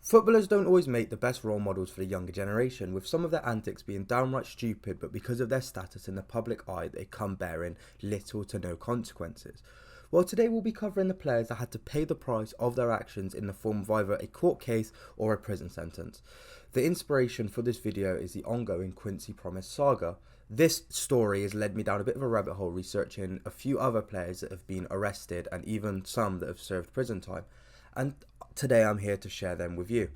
Footballers don't always make the best role models for the younger generation, with some of their antics being downright stupid, but because of their status in the public eye, they come bearing little to no consequences. Well, today we'll be covering the players that had to pay the price of their actions in the form of either a court case or a prison sentence. The inspiration for this video is the ongoing Quincy Promise saga. This story has led me down a bit of a rabbit hole researching a few other players that have been arrested and even some that have served prison time. And today I'm here to share them with you.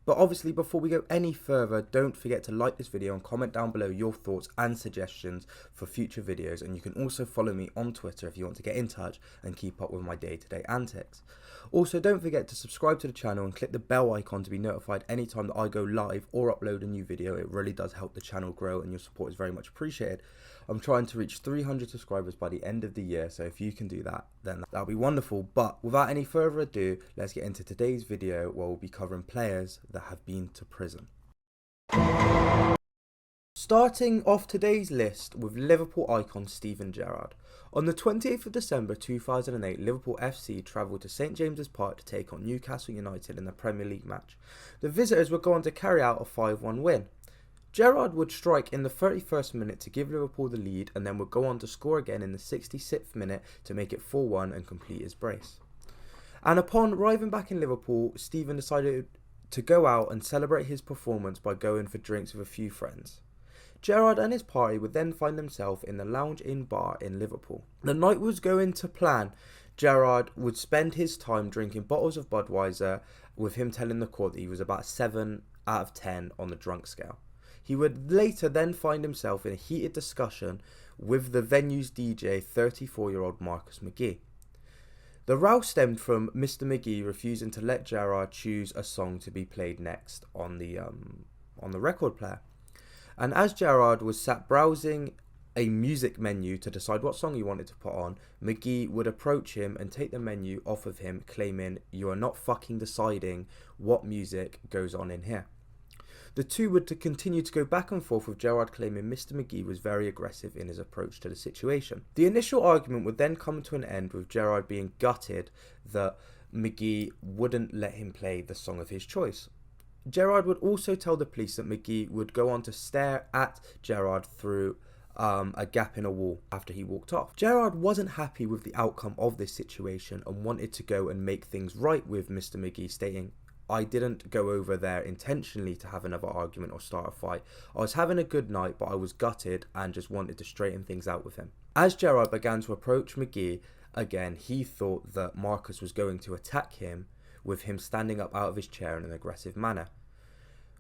But obviously, before we go any further, don't forget to like this video and comment down below your thoughts and suggestions for future videos, and you can also follow me on Twitter if you want to get in touch and keep up with my day-to-day antics. Also, don't forget to subscribe to the channel and click the bell icon to be notified anytime that I go live or upload a new video. It really does help the channel grow and your support is very much appreciated. I'm trying to reach 300 subscribers by the end of the year, so if you can do that, then that'll be wonderful. But without any further ado, let's get into today's video where we'll be covering players that have been to prison. Starting off today's list with Liverpool icon Steven Gerrard. On the 28th of December 2008, Liverpool FC travelled to St James's Park to take on Newcastle United in the Premier League match. The visitors were going to carry out a 5-1 win. Gerrard would strike in the 31st minute to give Liverpool the lead, and then would go on to score again in the 66th minute to make it 4-1 and complete his brace. And upon arriving back in Liverpool, Steven decided to go out and celebrate his performance by going for drinks with a few friends. Gerrard and his party would then find themselves in the Lounge Inn bar in Liverpool. The night was going to plan. Gerrard would spend his time drinking bottles of Budweiser, with him telling the court that he was about 7 out of 10 on the drunk scale. He would later then find himself in a heated discussion with the venue's DJ, 34-year-old Marcus McGee. The row stemmed from Mr. McGee refusing to let Gerrard choose a song to be played next on the record player. And as Gerrard was sat browsing a music menu to decide what song he wanted to put on, McGee would approach him and take the menu off of him, claiming, "You are not fucking deciding what music goes on in here." The two would continue to go back and forth, with Gerrard claiming Mr. McGee was very aggressive in his approach to the situation. The initial argument would then come to an end, with Gerrard being gutted that McGee wouldn't let him play the song of his choice. Gerrard would also tell the police that McGee would go on to stare at Gerrard through a gap in a wall after he walked off. Gerrard wasn't happy with the outcome of this situation and wanted to go and make things right with Mr. McGee, stating, "I didn't go over there intentionally to have another argument or start a fight. I was having a good night, but I was gutted and just wanted to straighten things out with him." As Gerrard began to approach McGee again, he thought that Marcus was going to attack him, with him standing up out of his chair in an aggressive manner,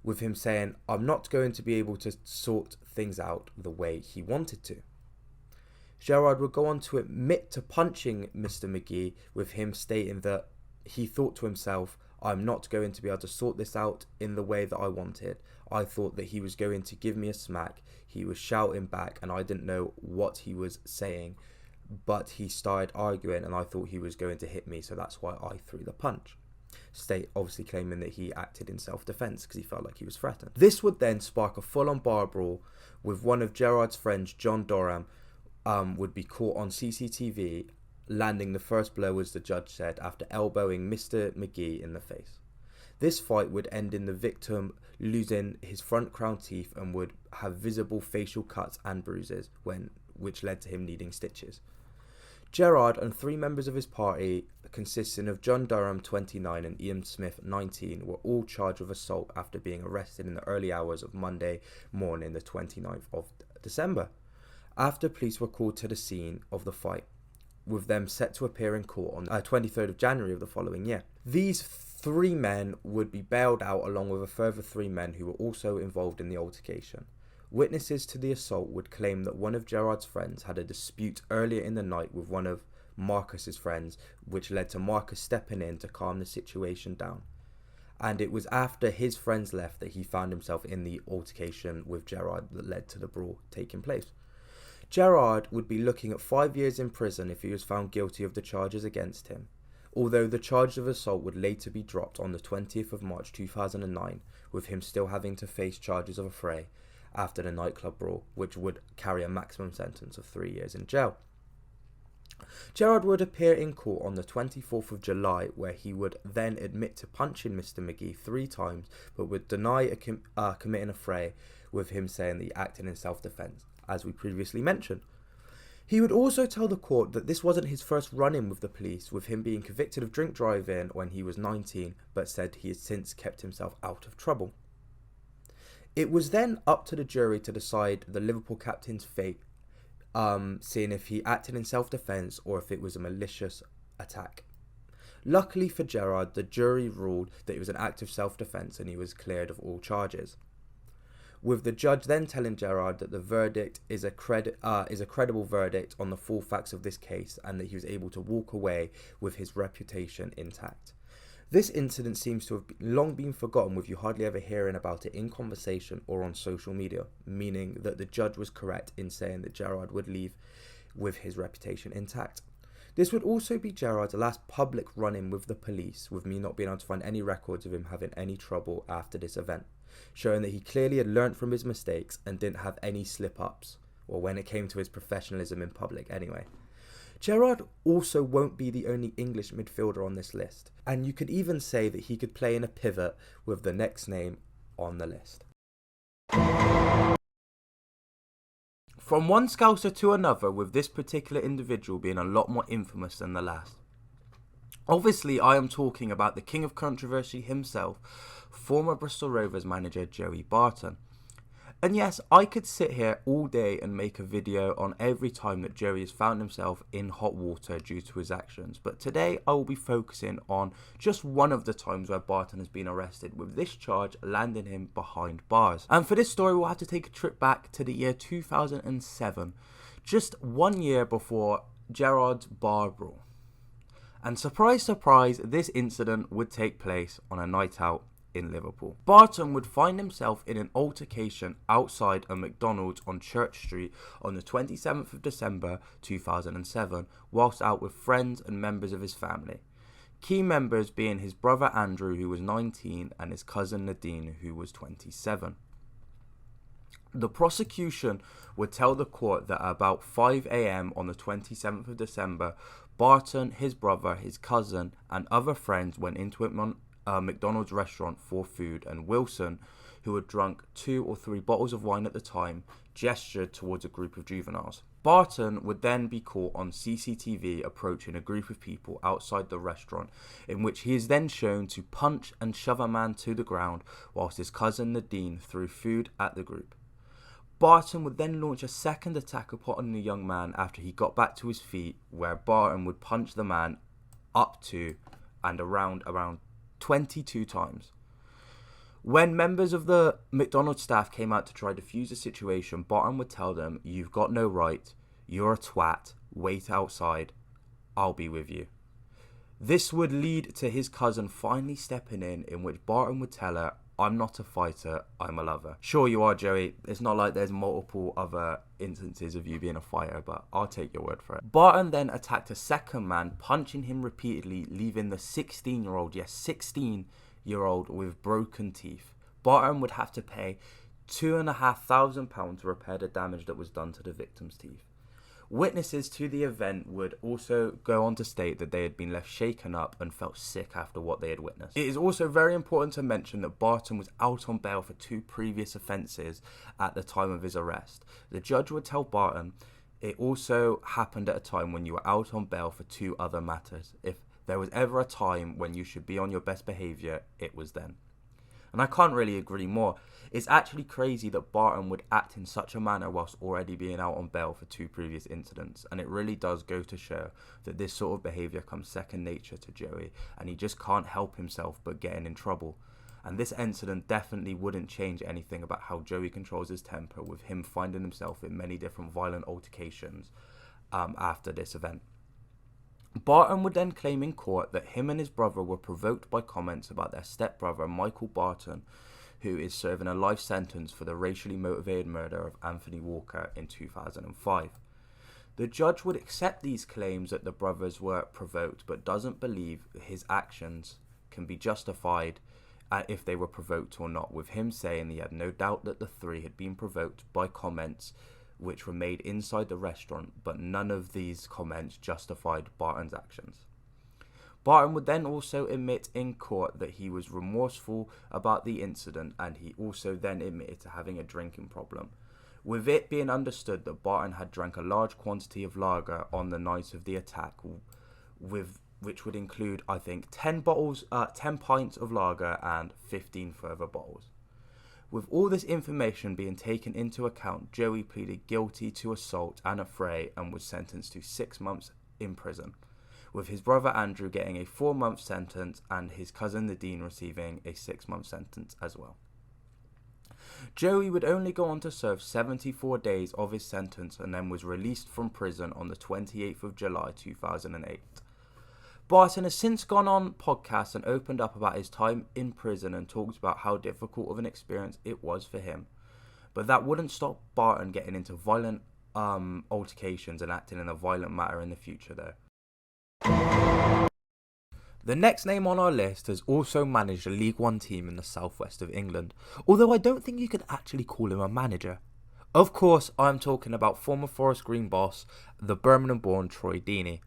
with him saying, "I'm not going to be able to sort things out the way he wanted to." Gerrard would go on to admit to punching Mr. McGee, with him stating that he thought to himself, "I'm not going to be able to sort this out in the way that I wanted. I thought that he was going to give me a smack. He was shouting back and I didn't know what he was saying, but he started arguing and I thought he was going to hit me, so that's why I threw the punch." Obviously claiming that he acted in self-defense because he felt like he was threatened. This would then spark a full-on bar brawl, with one of Gerrard's friends, John Dorham, would be caught on CCTV landing the first blow, as the judge said, after elbowing Mr. McGee in the face. This fight would end in the victim losing his front crown teeth and would have visible facial cuts and bruises, which led to him needing stitches. Gerrard and 3 members of his party, consisting of John Durham, 29, and Ian Smith, 19, were all charged with assault after being arrested in the early hours of Monday morning, the 29th of December, after police were called to the scene of the fight, with them set to appear in court on 23rd of January of the following year. These 3 men would be bailed out along with a further 3 men who were also involved in the altercation. Witnesses to the assault would claim that one of Gerrard's friends had a dispute earlier in the night with one of Marcus's friends, which led to Marcus stepping in to calm the situation down. And it was after his friends left that he found himself in the altercation with Gerrard that led to the brawl taking place. Gerrard would be looking at 5 years in prison if he was found guilty of the charges against him, although the charge of assault would later be dropped on the 20th of March 2009, with him still having to face charges of affray after the nightclub brawl, which would carry a maximum sentence of 3 years in jail. Gerard would appear in court on the 24th of July, where he would then admit to punching Mr. McGee 3 times, but would deny committing a fray, with him saying that he acted in self-defence, as we previously mentioned. He would also tell the court that this wasn't his first run-in with the police, with him being convicted of drink driving when he was 19, but said he has since kept himself out of trouble. It was then up to the jury to decide the Liverpool captain's fate, seeing if he acted in self-defence or if it was a malicious attack. Luckily for Gerard, the jury ruled that it was an act of self-defence and he was cleared of all charges, with the judge then telling Gerard that the verdict is a credible verdict on the full facts of this case and that he was able to walk away with his reputation intact. This incident seems to have long been forgotten, with you hardly ever hearing about it in conversation or on social media, meaning that the judge was correct in saying that Gerard would leave with his reputation intact. This would also be Gerard's last public run-in with the police, with me not being able to find any records of him having any trouble after this event, showing that he clearly had learnt from his mistakes and didn't have any slip-ups, or when it came to his professionalism in public anyway. Gerard also won't be the only English midfielder on this list, and you could even say that he could play in a pivot with the next name on the list. From one Scouser to another, with this particular individual being a lot more infamous than the last. Obviously, I am talking about the king of controversy himself, former Bristol Rovers manager Joey Barton. And yes, I could sit here all day and make a video on every time that Joey has found himself in hot water due to his actions, but today I will be focusing on just one of the times where Barton has been arrested, with this charge landing him behind bars. And for this story, we'll have to take a trip back to the year 2007, just 1 year before Gerard's bar brawl. And surprise, surprise, this incident would take place on a night out in Liverpool. Barton would find himself in an altercation outside a McDonald's on Church Street on the 27th of December 2007, whilst out with friends and members of his family. Key members being his brother Andrew, who was 19, and his cousin Nadine, who was 27. The prosecution would tell the court that at about 5 a.m. on the 27th of December, Barton, his brother, his cousin, and other friends went into a McDonald's restaurant for food, and Wilson, who had drunk 2 or 3 bottles of wine at the time, gestured towards a group of juveniles. Barton would then be caught on CCTV approaching a group of people outside the restaurant, in which he is then shown to punch and shove a man to the ground, whilst his cousin Nadine threw food at the group. Barton would then launch a second attack upon the young man after he got back to his feet, where Barton would punch the man up to and around 22 times. When members of the McDonald's staff came out to try to defuse the situation, Barton would tell them, "You've got no right, you're a twat, wait outside, I'll be with you." This would lead to his cousin finally stepping in which Barton would tell her, "I'm not a fighter, I'm a lover." Sure you are, Joey, it's not like there's multiple other instances of you being a fighter, but I'll take your word for it. Barton then attacked a second man, punching him repeatedly, leaving the 16-year-old with broken teeth. Barton would have to pay £2,500 to repair the damage that was done to the victim's teeth. Witnesses to the event would also go on to state that they had been left shaken up and felt sick after what they had witnessed. It is also very important to mention that Barton was out on bail for 2 previous offences at the time of his arrest. The judge would tell Barton, "It also happened at a time when you were out on bail for 2 other matters. If there was ever a time when you should be on your best behaviour, it was then." And I can't really agree more. It's actually crazy that Barton would act in such a manner whilst already being out on bail for 2 previous incidents, and it really does go to show that this sort of behaviour comes second nature to Joey, and he just can't help himself but getting in trouble. And this incident definitely wouldn't change anything about how Joey controls his temper, with him finding himself in many different violent altercations after this event. Barton would then claim in court that him and his brother were provoked by comments about their stepbrother Michael Barton, who is serving a life sentence for the racially motivated murder of Anthony Walker in 2005. The judge would accept these claims that the brothers were provoked, but doesn't believe his actions can be justified if they were provoked or not, with him saying he had no doubt that the 3 had been provoked by comments which were made inside the restaurant, but none of these comments justified Barton's actions. Barton would then also admit in court that he was remorseful about the incident, and he also then admitted to having a drinking problem, with it being understood that Barton had drank a large quantity of lager on the night of the attack, which would include, I think, 10 pints of lager and 15 further bottles. With all this information being taken into account, Joey pleaded guilty to assault and affray and was sentenced to 6 months in prison, with his brother Andrew getting a 4-month sentence and his cousin the Dean receiving a 6-month sentence as well. Joey would only go on to serve 74 days of his sentence and then was released from prison on the 28th of July 2008. Barton has since gone on podcasts and opened up about his time in prison and talked about how difficult of an experience it was for him. But that wouldn't stop Barton getting into violent altercations and acting in a violent manner in the future though. The next name on our list has also managed a League One team in the southwest of England, although I don't think you could actually call him a manager. Of course, I'm talking about former Forest Green boss, the Birmingham-born Troy Deeney.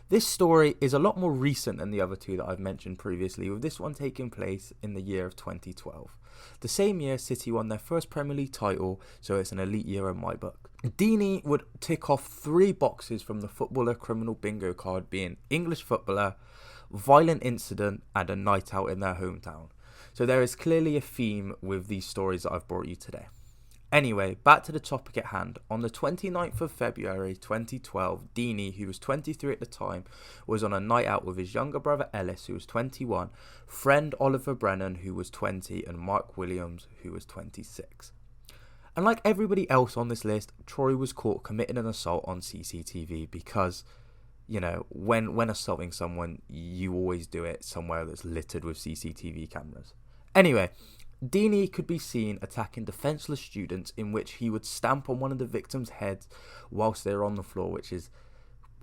This story is a lot more recent than the other two that I've mentioned previously, with this one taking place in the year of 2012. The same year City won their first Premier League title, so it's an elite year in my book. Deeney would tick off 3 boxes from the footballer criminal bingo card, being English footballer, violent incident and a night out in their hometown. So there is clearly a theme with these stories that I've brought you today. Anyway, back to the topic at hand. On the 29th of February 2012, Deeney, who was 23 at the time, was on a night out with his younger brother Ellis, who was 21, friend Oliver Brennan, who was 20, and Mark Williams, who was 26. And like everybody else on this list, Troy was caught committing an assault on CCTV because, you know, when assaulting someone, you always do it somewhere that's littered with CCTV cameras. Anyway, Deeney could be seen attacking defenceless students, in which he would stamp on one of the victims' heads whilst they're on the floor, which is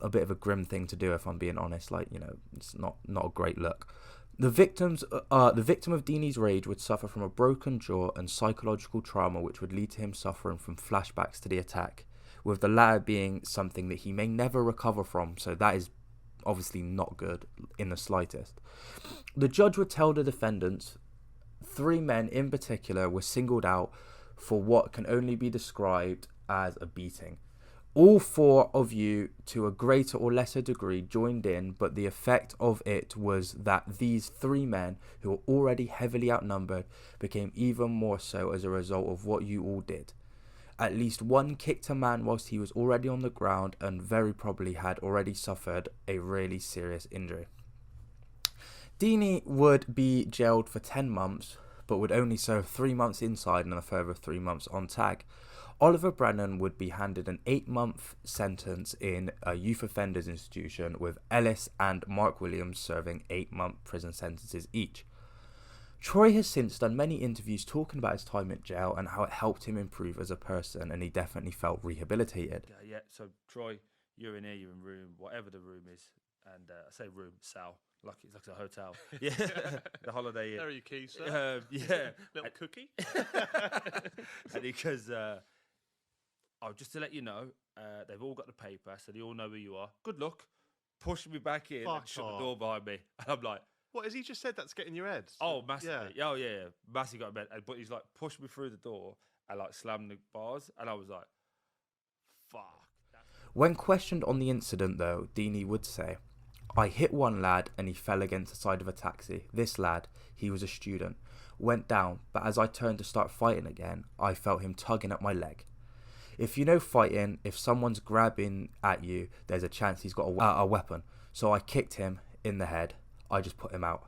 a bit of a grim thing to do if I'm being honest. Like, you know, it's not a great look. The victim of Deeney's rage would suffer from a broken jaw and psychological trauma, which would lead to him suffering from flashbacks to the attack, with the latter being something that he may never recover from, so that is obviously not good in the slightest. The judge would tell the defendants, 3 men in particular were singled out for what can only be described as a beating. All 4 of you, to a greater or lesser degree, joined in, but the effect of it was that these 3 men, who were already heavily outnumbered, became even more so as a result of what you all did. At least one kicked a man whilst he was already on the ground and very probably had already suffered a really serious injury. Deeney would be jailed for 10 months, but would only serve 3 months inside and a further 3 months on tag. Oliver Brennan would be handed an 8-month sentence in a youth offenders institution, with Ellis and Mark Williams serving 8-month prison sentences each. Troy has since done many interviews talking about his time at jail and how it helped him improve as a person, and he definitely felt rehabilitated. Yeah, so Troy, you're in here, you're in room, whatever the room is, and I say room, cell, like it's like a hotel. Yeah, the Holiday Inn. There are your keys, sir. Yeah. Little cookie. And because, just to let you know, they've all got the paper, so they all know who you are. Good luck. Push me back in and shut the door behind me. And I'm like, what, has he just said that's getting your head? oh, massively. Yeah. Oh, yeah. Massively got in bed. But he's like, pushed me through the door and like slammed the bars. And I was like, fuck. When questioned on the incident though, Deeney would say, I hit one lad and he fell against the side of a taxi. This lad, he was a student, went down, but as I turned to start fighting again, I felt him tugging at my leg. If you know fighting, if someone's grabbing at you, there's a chance he's got a weapon. So I kicked him in the head. I just put him out.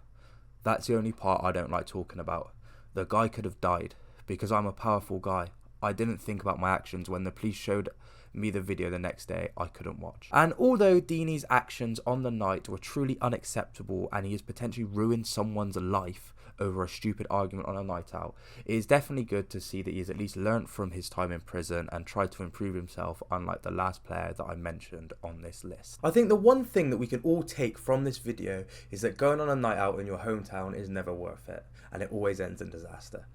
That's the only part I don't like talking about. The guy could have died because I'm a powerful guy. I didn't think about my actions. When the police showed me the video the next day, I couldn't watch. And although Deeney's actions on the night were truly unacceptable and he has potentially ruined someone's life over a stupid argument on a night out, it is definitely good to see that he has at least learnt from his time in prison and tried to improve himself, unlike the last player that I mentioned on this list. I think the one thing that we can all take from this video is that going on a night out in your hometown is never worth it, and it always ends in disaster.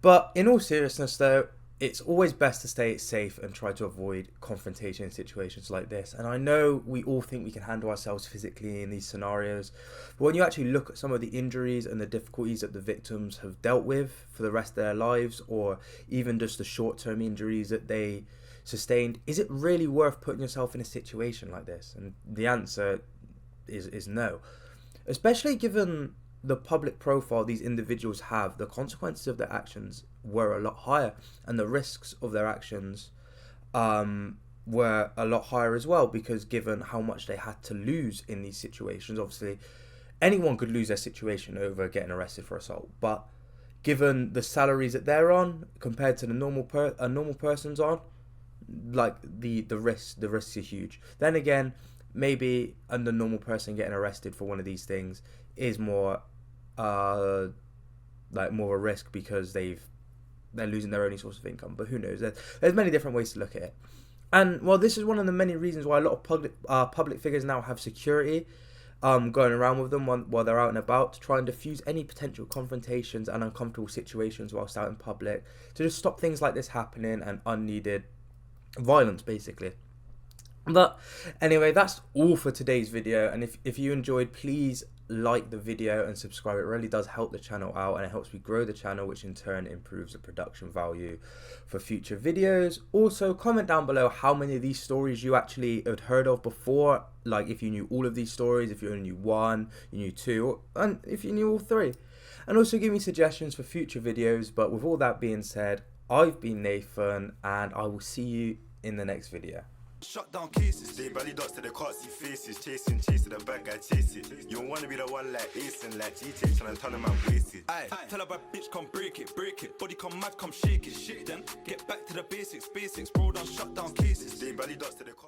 But in all seriousness though, it's always best to stay safe and try to avoid confrontation in situations like this. And I know we all think we can handle ourselves physically in these scenarios, but when you actually look at some of the injuries and the difficulties that the victims have dealt with for the rest of their lives, or even just the short-term injuries that they sustained, is it really worth putting yourself in a situation like this? And the answer is no. Especially given the public profile these individuals have, the consequences of their actions were a lot higher, and the risks of their actions were a lot higher as well, because given how much they had to lose in these situations, obviously anyone could lose their situation over getting arrested for assault, but given the salaries that they're on compared to the normal person's on, like the risks are huge. Then again, maybe a normal person getting arrested for one of these things is more like more of a risk because they're losing their only source of income. But who knows? There's many different ways to look at it. And well, this is one of the many reasons why a lot of public figures now have security going around with them while they're out and about, to try and diffuse any potential confrontations and uncomfortable situations whilst out in public, to just stop things like this happening and unneeded violence, basically. But anyway, that's all for today's video, and if you enjoyed, please like the video and subscribe. It really does help the channel out, and it helps me grow the channel, which in turn improves the production value for future videos. Also, comment down below how many of these stories you actually had heard of before, like if you knew all of these stories, if you only knew one, you knew two, and if you knew all three. And also give me suggestions for future videos. But with all that being said, I've been Nathan, and I will see you in the next video. Shut down cases, they belly dots to the can't see faces. Chasing the bad guy chase it. You don't wanna be the one like Ace and like G-Take trying to turn them out wasted. Aye, tell a bad bitch come break it. Body come mad, come shake it. Then get back to the basics, bro done shut down cases. They belly dots to the